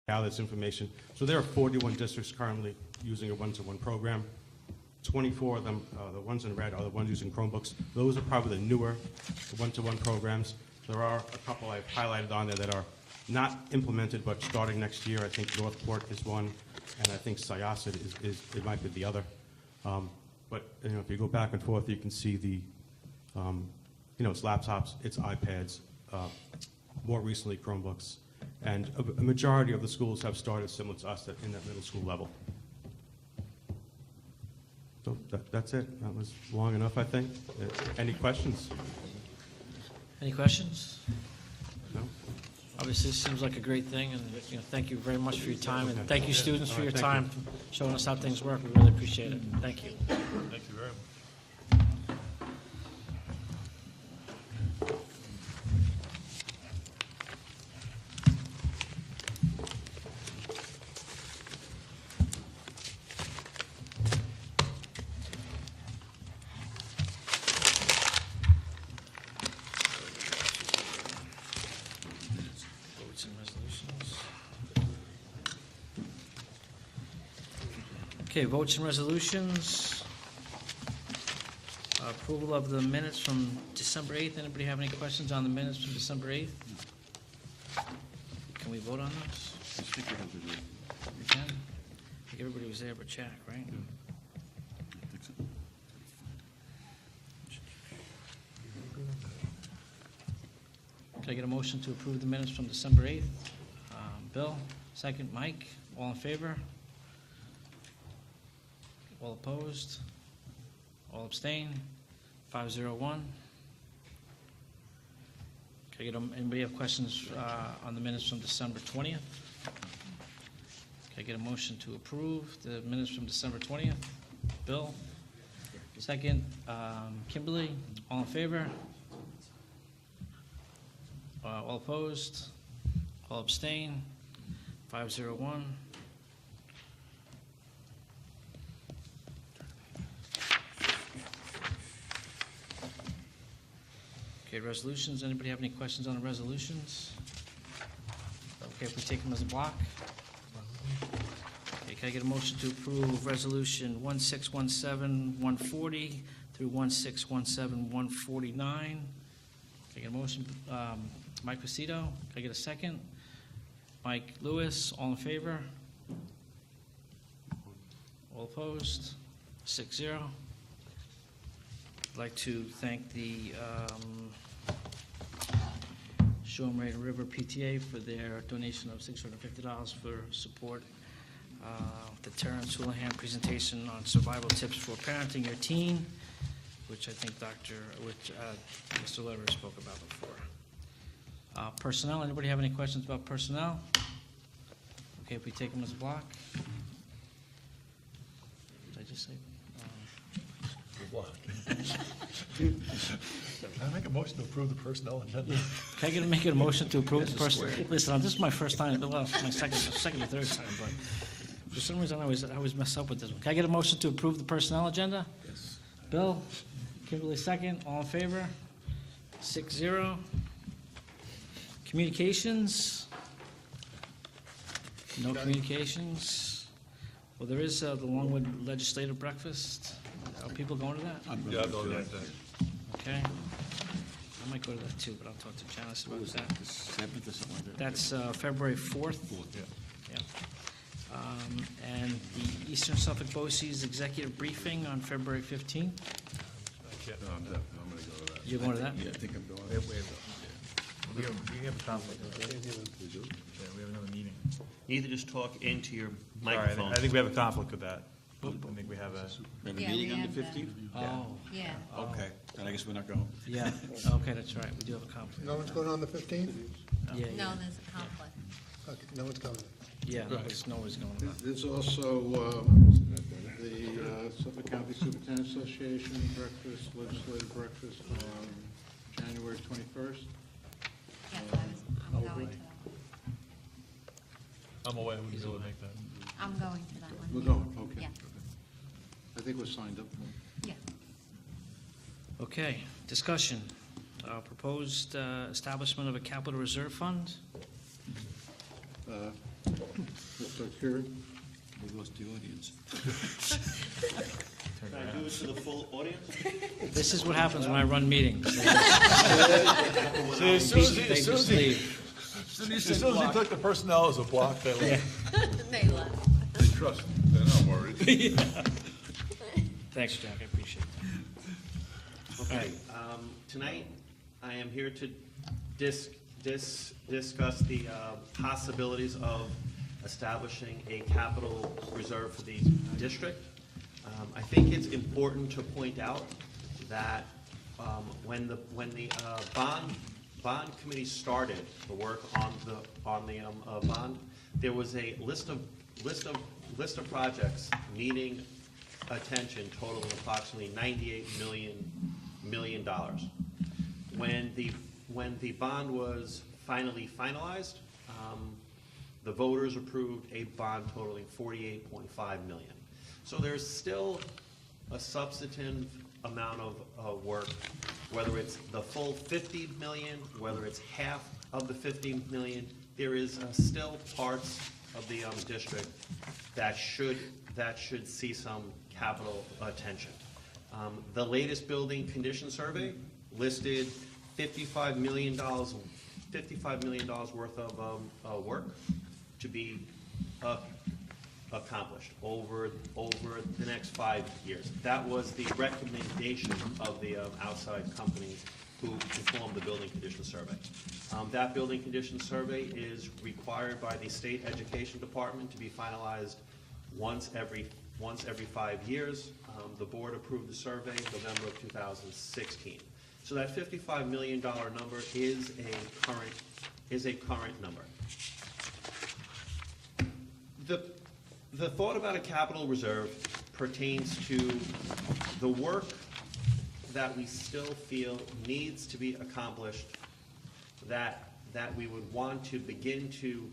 gather this information. So there are 41 districts currently using a one-to-one program. 24 of them, the ones in red, are the ones using Chromebooks. Those are probably the newer one-to-one programs. There are a couple I've highlighted on there that are not implemented, but starting next year. I think Northport is one, and I think Syosset it might be the other. But if you go back and forth, you can see the, it's laptops, it's iPads, more recently Chromebooks, and a majority of the schools have started similar to us in that middle school level. So that's it. That was long enough, I think. Any questions? Any questions? No? Obviously, it seems like a great thing, and thank you very much for your time, and thank you, students, for your Thank time, showing us how things work. We really appreciate it. Thank you. Thank you very much. Votes and resolutions. Okay, votes and resolutions. Approval of the minutes from December 8th. Anybody have any questions on the minutes from December 8th? Can we vote on those? We can? I think everybody was there but Jack, right? Can I get a motion to approve the minutes from December 8th? Bill, second. Mike, all in favor? All opposed? All abstain? 501. Can I get anybody have questions on the minutes from December 20th? Can I get a motion to approve the minutes from December 20th? Bill, second. Kimberly, all in favor? All opposed? All abstain? 501. Okay, resolutions. Anybody have any questions on the resolutions? Okay, if we take them as a block? Okay, can I get a motion to approve Resolution 1617-140 through 1617-149? Can I get a motion? Mike Pacito, can I get a second? Mike Lewis, all in favor? All opposed? 6-0. I'd like to thank the Shoreham-Wading River PTA for their donation of $650 for support. The Terrence Houlihan presentation on survival tips for parenting your teen, which I think Mr. Lederer spoke about before. Personnel, anybody have any questions about personnel? Okay, if we take them as a block. Did I just say? Can I make a motion to approve the personnel agenda? Can I make a motion to approve the personnel? Listen, this is my first time, well, my second or third time, but for some reason I always mess up with this one. Can I get a motion to approve the personnel agenda? Yes. Bill, Kimberly second, all in favor? 6-0. Communications? No communications. Well, there is the Longwood Legislative Breakfast. Are people going to that? Yeah, I'll go to that. Okay. I might go to that too, but I'll talk to Janice about that. The 7th or something like that? That's February 4th. Yeah. Yeah. And the Eastern Suffolk BOCES executive briefing on February 15th. No, I'm going to go to that. You're going to that? Yeah, I think I'm going. We have a conflict. Yeah, we have another meeting. You either just talk into your Sorry, microphone. I think we have a conflict with that. I think we have a, We have a Yeah, meeting we on the have that. 15th? Oh, Yeah. Okay, then I guess we're not going. yeah. Okay, that's right. We do have a conflict. No one's going on the 15th? Yeah, No, yeah. there's a conflict. Okay, no one's coming. Yeah, nobody's going to that. There's also the Suffolk County Superintendent Association breakfast, legislative breakfast on January 21st. Yes, I'm going to that. I'm away, we can really make that. I'm going to that one. We're going, okay. Yeah, I think we're signed up. yeah. Okay, discussion. Proposed establishment of a capital reserve fund. hearing. We lost the audience. Can I do it to the full audience? This is what happens when I run meetings. See, as soon as They he, just leave. as soon as he took the personnel as a block, they left. They left. They trust me, they're not worried. Thanks, Jack, I appreciate that. Okay, tonight, I am here to discuss the possibilities of establishing a capital reserve for the district. I think it's important to point out that when the bond committee started the work on the bond, there was a list of projects needing attention totaling approximately $98 million. When the bond was finally finalized, the voters approved a bond totaling $48.5 million. So there's still a substantive amount of work, whether it's the full 50 million, whether it's half of the 50 million, there is still parts of the district that should see some capital attention. The latest building condition survey listed $55 million worth of work to be accomplished over the next 5 years. That was the recommendation of the outside companies who performed the building condition survey. That building condition survey is required by the state education department to be finalized once every 5 years. The board approved the survey in November of 2016. So that $55 million number is a current number. The thought about a capital reserve pertains to the work that we still feel needs to be accomplished, that we would want to begin to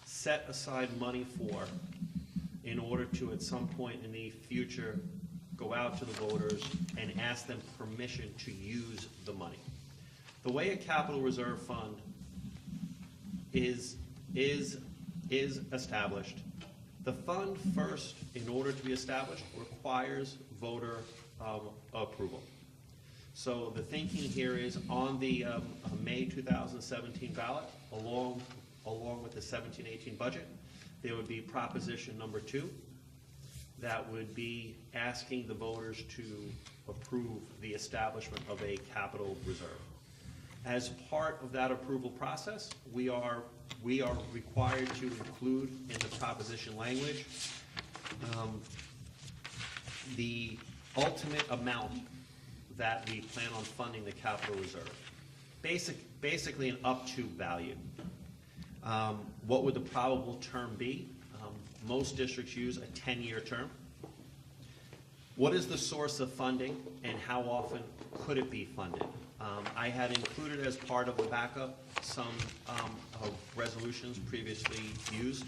set aside money for in order to, at some point in the future, go out to the voters and ask them permission to use the money. The way a capital reserve fund is established, the fund first, in order to be established, requires voter approval. So the thinking here is on the May 2017 ballot, along with the 17-18 budget, there would be proposition number 2 that would be asking the voters to approve the establishment of a capital reserve. As part of that approval process, we are required to include in the proposition language the ultimate amount that we plan on funding the capital reserve. Basically an up to value. What would the probable term be? Most districts use a 10-year term. What is the source of funding and how often could it be funded? I had included as part of the backup some resolutions previously used.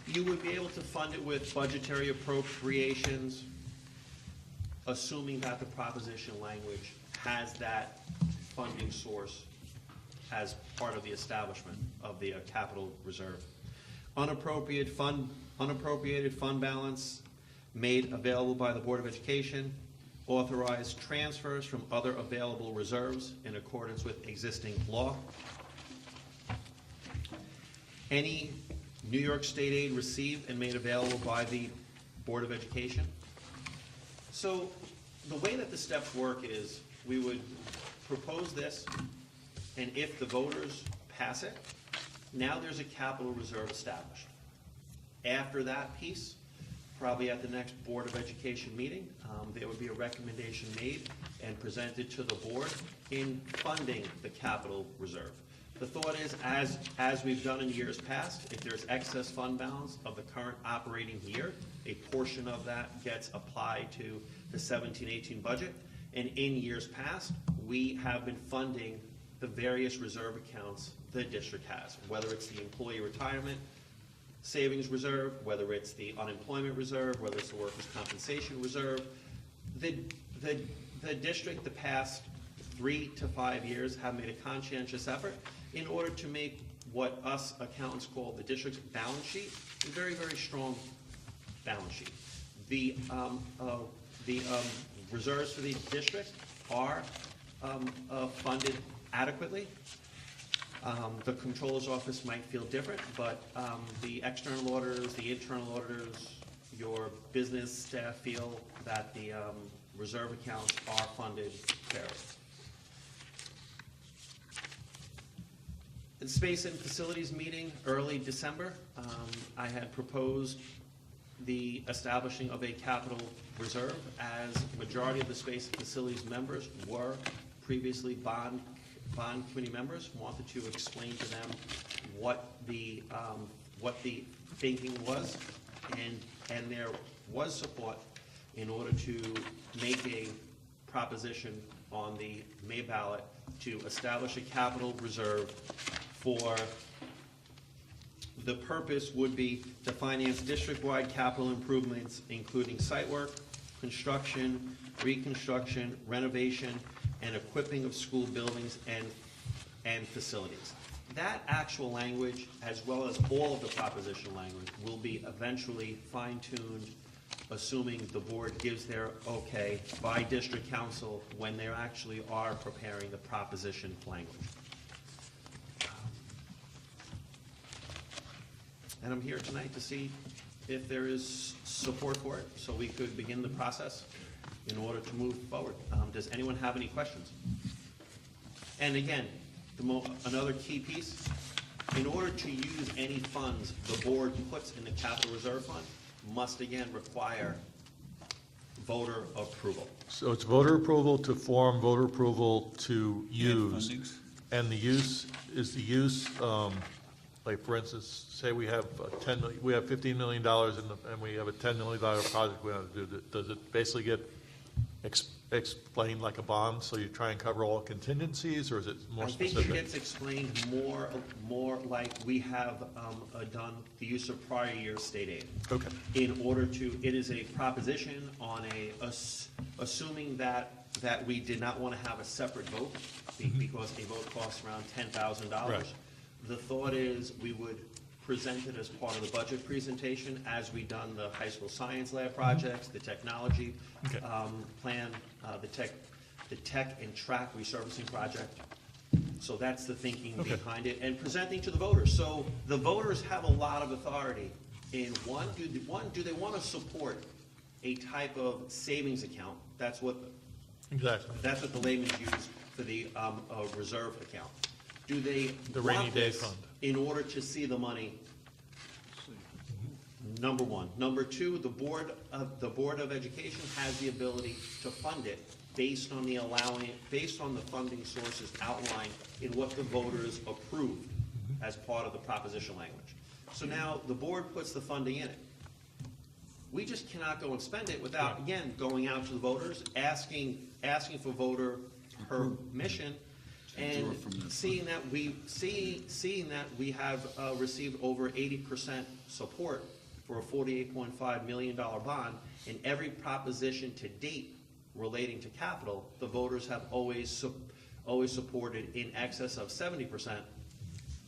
You would be able to fund it with budgetary appropriations, assuming that the proposition language has that funding source as part of the establishment of the capital reserve. Unappropriated fund balance made available by the Board of Education, authorized transfers from other available reserves in accordance with existing law. Any New York State aid received and made available by the Board of Education. So the way that the steps work is we would propose this, and if the voters pass it, now there's a capital reserve established. After that piece, probably at the next Board of Education meeting, there would be a recommendation made and presented to the board in funding the capital reserve. The thought is, as we've done in years past, if there's excess fund balance of the current operating year, a portion of that gets applied to the 17-18 budget. And in years past, we have been funding the various reserve accounts the district has, whether it's the employee retirement savings reserve, whether it's the unemployment reserve, whether it's the workers' compensation reserve. The district the past 3 to 5 years have made a conscientious effort in order to make what us accountants call the district's balance sheet, a very, very strong balance sheet. The reserves for the district are funded adequately. The controller's office might feel different, but the external auditors, the internal auditors, your business staff feel that the reserve accounts are funded fairly. In Space and Facilities meeting early December, I had proposed the establishing of a capital reserve, as majority of the Space and Facilities members were previously bond committee members. Wanted to explain to them what the thinking was, and there was support in order to make a proposition on the May ballot to establish a capital reserve for the purpose would be to finance district-wide capital improvements, including site work, construction, reconstruction, renovation, and equipping of school buildings and facilities. That actual language, as well as all of the proposition language, will be eventually fine-tuned, assuming the board gives their okay by district council when they actually are preparing the proposition language. And I'm here tonight to see if there is support for it, so we could begin the process in order to move forward. Does anyone have any questions? And again, another key piece, in order to use any funds the board puts in the capital reserve fund, must again require voter approval. So it's voter approval to form, voter approval to use. fundings. And the use, is the use, like for instance, say we have we have $15 million and we have a $10 million project we want to do. Does it basically get explained like a bond, so you try and cover all contingencies, or is it more specific? I think it gets explained more like we have done the use of prior year state aid. Okay. In order to, it is a proposition on assuming that we did not want to have a separate vote, because a vote costs around $10,000. Right. The thought is we would present it as part of the budget presentation, as we done the high school science lab projects, the technology Okay. plan, the tech and track resurfacing project. So that's the thinking Okay. behind it, and presenting to the voters. So the voters have a lot of authority in do they want to support a type of savings account? That's what Exactly. the layman's use for the reserve account. Do they The rainy want day this fund. in order to see the money? Number one. Number two, the Board of Education has the ability to fund it based on the funding sources outlined in what the voters approved as part of the proposition language. So now the board puts the funding in it. We just cannot go and spend it without, again, going out to the voters, asking for voter permission, and seeing that we have received over 80% support for a $48.5 million bond. In every proposition to date relating to capital, the voters have always supported in excess of 70%.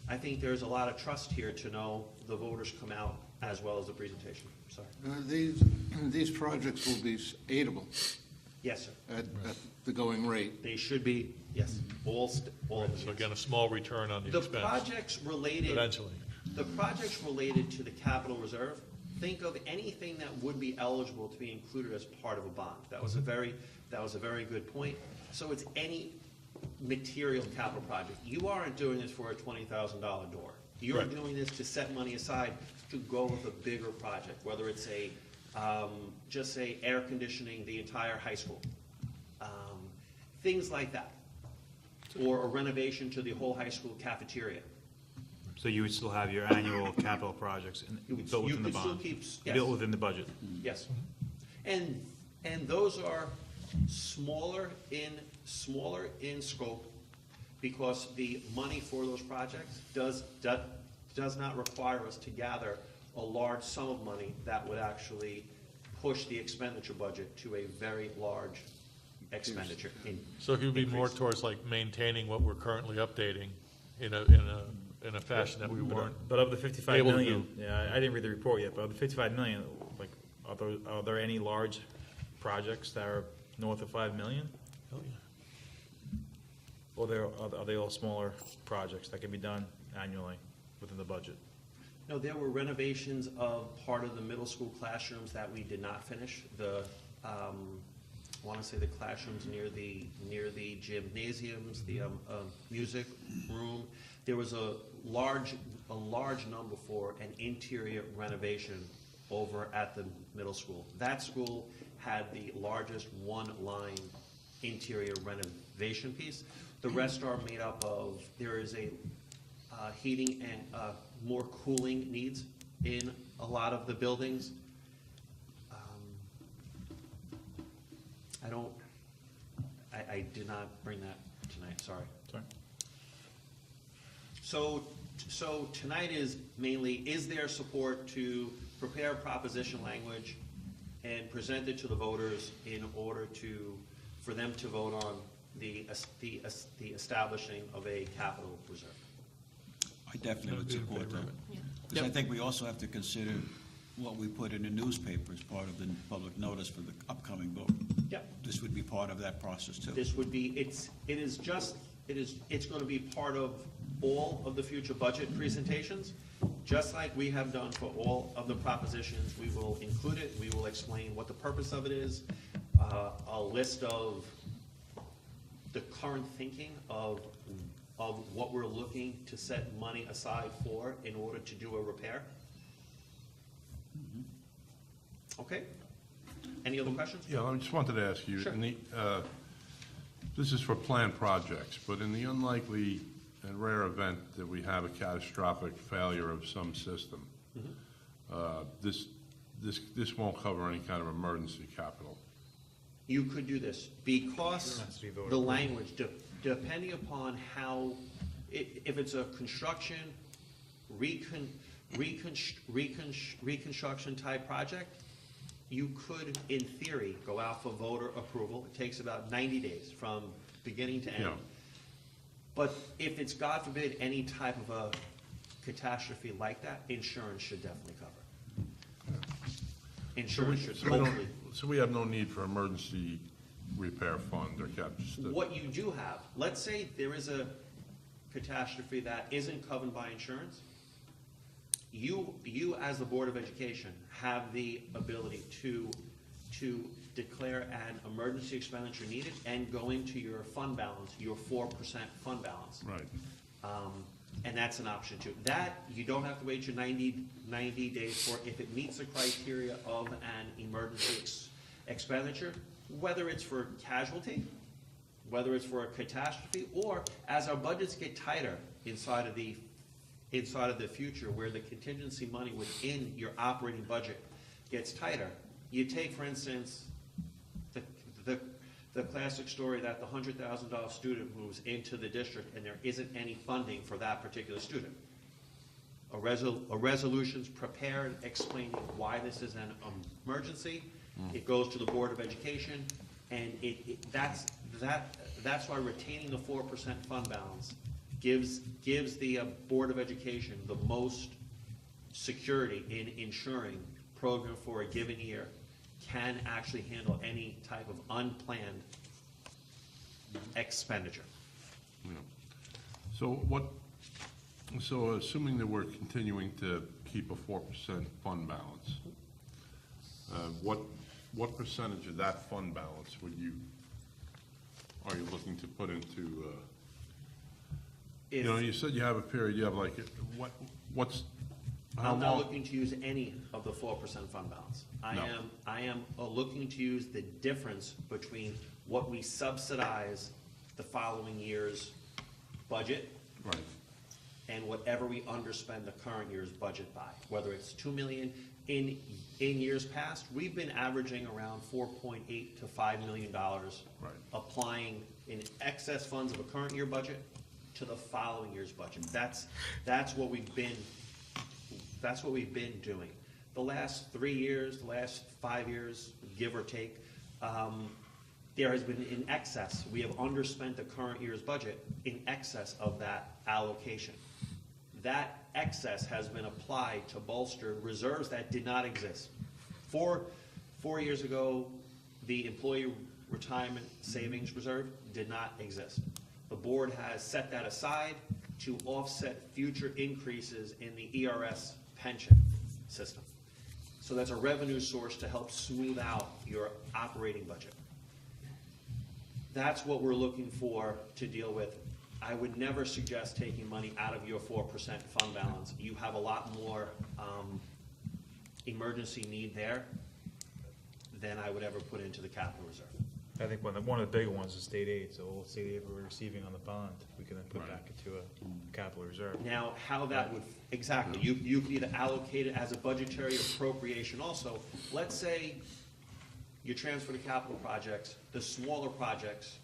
I think there's a lot of trust here to know the voters come out as well as the presentation. Sorry. These projects will be aidable Yes, sir. at the going rate. They should be, yes, all of them. So again, a small return on the The expense, projects related. eventually. The projects related to the capital reserve, think of anything that would be eligible to be included as part of a bond. That was a very good point. So it's any material capital project. You aren't doing this for a $20,000 door. You're Right. doing this to set money aside to go with a bigger project, whether it's just say air conditioning the entire high school. Things like that. Or a renovation to the whole high school cafeteria. So you would still have your annual capital projects built within the could still bond? keep, yes. Built within the budget? Yes. And those are smaller in scope, because the money for those projects does not require us to gather a large sum of money that would actually push the expenditure budget to a very large expenditure. So it would be more increase. towards like maintaining what we're currently updating in in a fashion that we weren't. But of the 55 able to million, yeah, I didn't read the report yet, but of the 55 million, like, are there any large projects that are north of 5 million? Oh, yeah. Or are they all smaller projects that can be done annually within the budget? No, there were renovations of part of the middle school classrooms that we did not finish. I want to say the classrooms near the gymnasiums, the music room. There was a large number for an interior renovation over at the middle school. That school had the largest one-line interior renovation piece. The rest are made up of, there is a heating and more cooling needs in a lot of the buildings. I did not bring that tonight, sorry. Sorry. So tonight is mainly, is there support to prepare proposition language and present it to the voters in order for them to vote on the establishing of a capital reserve? I definitely would That'd be in support favor of that. it. Because I think we also have to consider what we put in the newspaper as part of the public notice for the upcoming vote. Yep. This would be part of that process too. This would be, it's going to be part of all of the future budget presentations. Just like we have done for all of the propositions, we will include it, we will explain what the purpose of it is, a list of the current thinking of what we're looking to set money aside for in order to do a repair. Okay? Any other questions? Yeah, I just wanted to ask you, Sure. This is for planned projects, but in the unlikely and rare event that we have a catastrophic failure of some system, this won't cover any kind of emergency capital. You could do this because the language, depending upon how, if it's a construction, reconstruction type project, you could, in theory, go out for voter approval. It takes about 90 days from beginning to end. Yeah. But if it's, God forbid, any type of a catastrophe like that, insurance should definitely cover. Insurance should hopefully. So we have no need for emergency repair fund or capital. What you do have, let's say there is a catastrophe that isn't covered by insurance, you as the Board of Education have the ability to declare an emergency expenditure needed and go into your fund balance, your 4% fund balance. Right. And that's an option too. That, you don't have to wait your 90 days for. If it meets the criteria of an emergency expenditure, whether it's for casualty, whether it's for a catastrophe, or as our budgets get tighter inside of the future, where the contingency money within your operating budget gets tighter. You take, for instance, the classic story that the $100,000 student moves into the district and there isn't any funding for that particular student. A resolution's prepared explaining why this is an emergency. It goes to the Board of Education, and that's why retaining the 4% fund balance gives the Board of Education the most security in ensuring program for a given year can actually handle any type of unplanned expenditure. Yeah. So assuming that we're continuing to keep a 4% fund balance, what percentage of that fund balance are you looking to put into, you said you have a period, you have like, how I'm not long? looking to use any of the 4% fund balance. No. I am looking to use the difference between what we subsidize the following year's budget Right. and whatever we underspend the current year's budget by, whether it's $2 million. In years past, we've been averaging around $4.8 to $5 million, applying in excess funds of a current year budget to the following year's budget. That's what we've been doing. The last 3 years, the last 5 years, give or take, there has been in excess. We have underspent the current year's budget in excess of that allocation. that excess has been applied to bolster reserves that did not exist. Four years ago, the employee retirement savings reserve did not exist. The board has set that aside to offset future increases in the ERS pension system. So that's a revenue source to help smooth out your operating budget. That's what we're looking for to deal with. I would never suggest taking money out of your 4% fund balance. You have a lot more emergency need there than I would ever put into the capital reserve. I think one of the bigger ones is state aid, so all state aid we're receiving on the bond, we can then put back into a capital reserve. Now, how that would, exactly, you could either allocate it as a budgetary appropriation also. Let's say you transfer to capital projects, the smaller projects,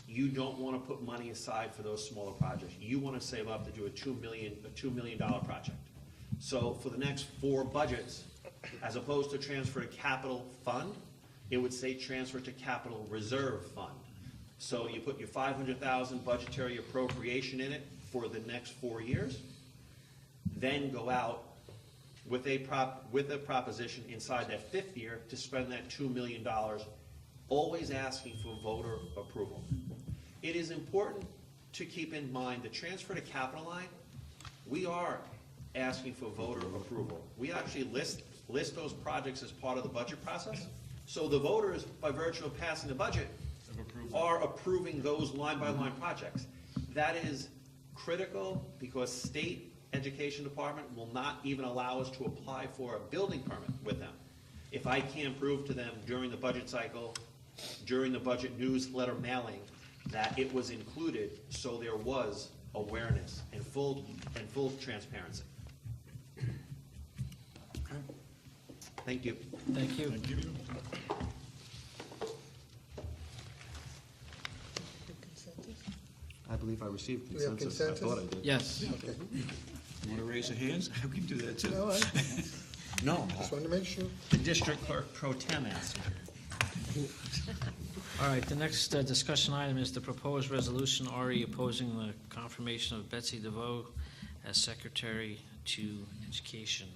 you don't want to put money aside for those smaller projects. You want to save up to do a $2 million project. So for the next 4 budgets, as opposed to transfer to capital fund, it would say transfer to capital reserve fund. So you put your 500,000 budgetary appropriation in it for the next 4 years, then go out with a proposition inside that 5th year to spend that $2 million, always asking for voter approval. It is important to keep in mind the transfer to capital line, we are asking for voter approval. We actually list those projects as part of the budget process. So the voters, by virtue of passing the budget, are approving those line-by-line projects. That is critical because state education department will not even allow us to apply for a building permit with them. If I can't prove to them during the budget cycle, during the budget newsletter mailing, that it was included, so there was awareness and full transparency. Thank you. Thank you. I believe I received Do we have consensus. I thought I consensus? did. Yes. Okay. Want to raise your hands? We can do that too. No, I No, just wanted to make sure. the district clerk pro tem asked. All right, the next discussion item is the proposed resolution already opposing the confirmation of Betsy DeVoe as Secretary to Education.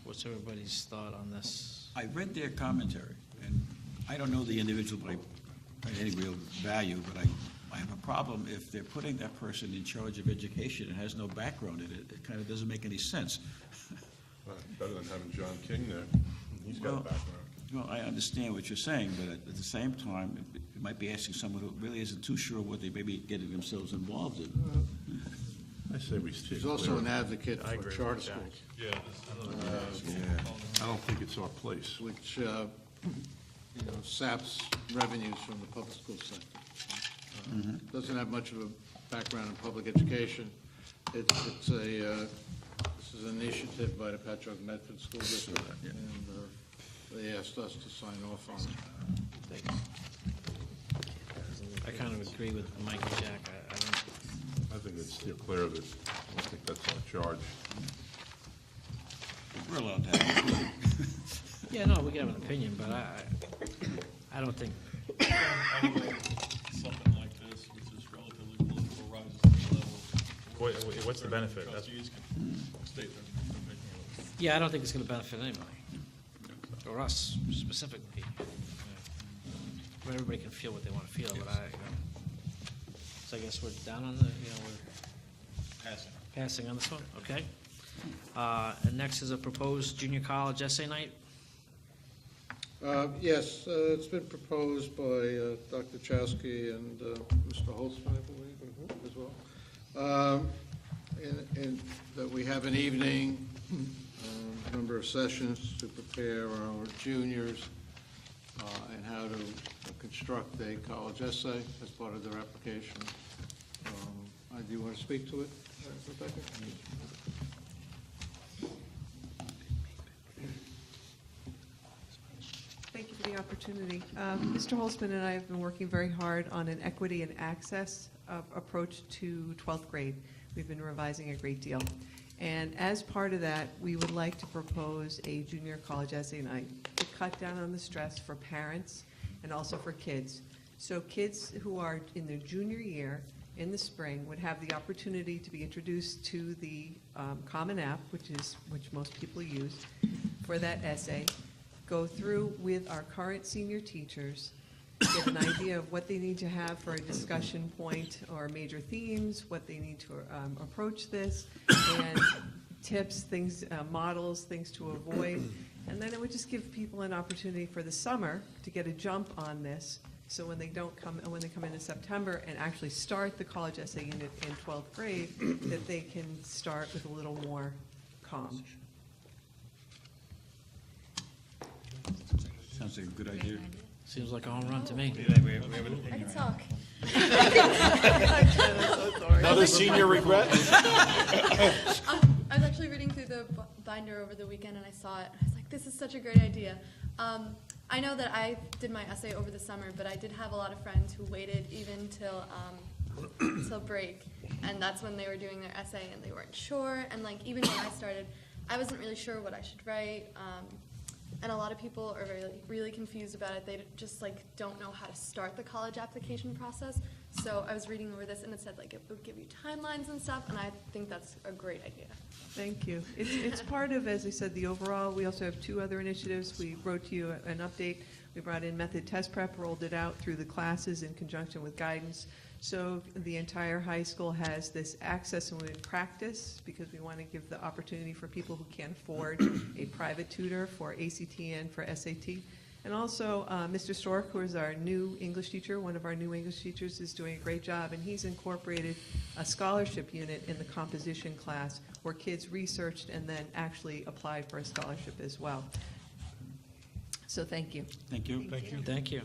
What's everybody's thought on this? I read their commentary, and I don't know the individual by any real value, but I have a problem if they're putting that person in charge of education and has no background in it. It kind of doesn't make any sense. Better than having John King there. He's got a Well, background. Well, I understand what you're saying, but at the same time, it might be asking someone who really isn't too sure what they may be getting themselves involved in. I say we stay He's also clear. an advocate I for agree charter with Jack. schools, I don't think it's our place. which, saps revenues from the public school sector. Doesn't have much of a background in public education. This is an initiative by the Patchogue Medford School District, and they asked us to sign off on it. I kind of agree with Mike and Jack. I don't, I think it's steer clear of it. I don't think that's our charge. We're allowed to have it. yeah, no, we can have an opinion, but I don't think, Something like this, which is relatively political, rises to the level. What's the benefit? That's- Trustees can state their opinion. yeah, I don't think it's going to benefit anybody, or us specifically. Everybody can feel what they want to feel, but so I guess we're down on we're passing on this one, okay? And next is a proposed junior college essay night. Yes, it's been proposed by Dr. Chowsky and Mr. Holtzman, I believe, as well. And that we have an evening, number of sessions to prepare our juniors and how to construct a college essay as part of their application. Do you want to speak to it, Rebecca? Thank you for the opportunity. Mr. Holtzman and I have been working very hard on an equity and access approach to 12th grade. We've been revising a great deal. And as part of that, we would like to propose a junior college essay night to cut down on the stress for parents and also for kids. So kids who are in their junior year in the spring would have the opportunity to be introduced to the Common App, which most people use, for that essay, go through with our current senior teachers, get an idea of what they need to have for a discussion point or major themes, what they need to approach this, and tips, things, models, things to avoid. And then it would just give people an opportunity for the summer to get a jump on this, so when they come into September and actually start the college essay unit in 12th grade, that they can start with a little more calm. Sounds like a good idea. Seems like a home run to me. I can talk. Another senior regret? I was actually reading through the binder over the weekend and I saw it. I was like, this is such a great idea. I know that I did my essay over the summer, but I did have a lot of friends who waited even till break, and that's when they were doing their essay and they weren't sure. And like even when I started, I wasn't really sure what I should write. And a lot of people are really confused about it. They just like don't know how to start the college application process. So I was reading over this and it said like it would give you timelines and stuff, and I think that's a great idea. Thank you. It's part of, as I said, the overall. We also have 2 other initiatives. We wrote to you an update. We brought in method test prep, rolled it out through the classes in conjunction with guidance. So the entire high school has this access and we practice, because we want to give the opportunity for people who can't afford a private tutor for ACT and for SAT. And also, Mr. Stork, who is our new English teacher, one of our new English teachers, is doing a great job, and he's incorporated a scholarship unit in the composition class where kids researched and then actually applied for a scholarship as well. So thank you. Thank you. Thank you. Thank you.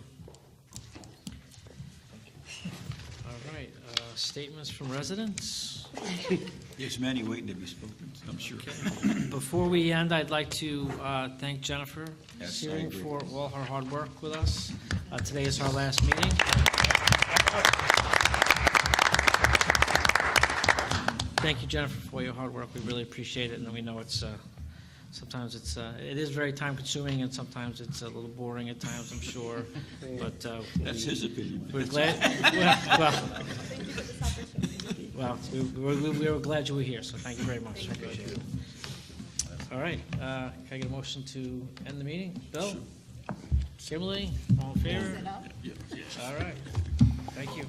All right, statements from residents. There's many waiting to be spoken, I'm sure. Before we end, I'd like to thank Jennifer Yes, I Searing agree. for all her hard work with us. Today is our last meeting. Thank you, Jennifer, for your hard work. We really appreciate it, and we know it's sometimes it is very time consuming, and sometimes it's a little boring at times, I'm sure. But That's his opinion. we're glad. Thank you for this opportunity. Well, we were glad you were here, so thank you very much. I appreciate it. All right, can I get a motion to end the meeting? Bill? Kimberly, all in favor? All right, thank you.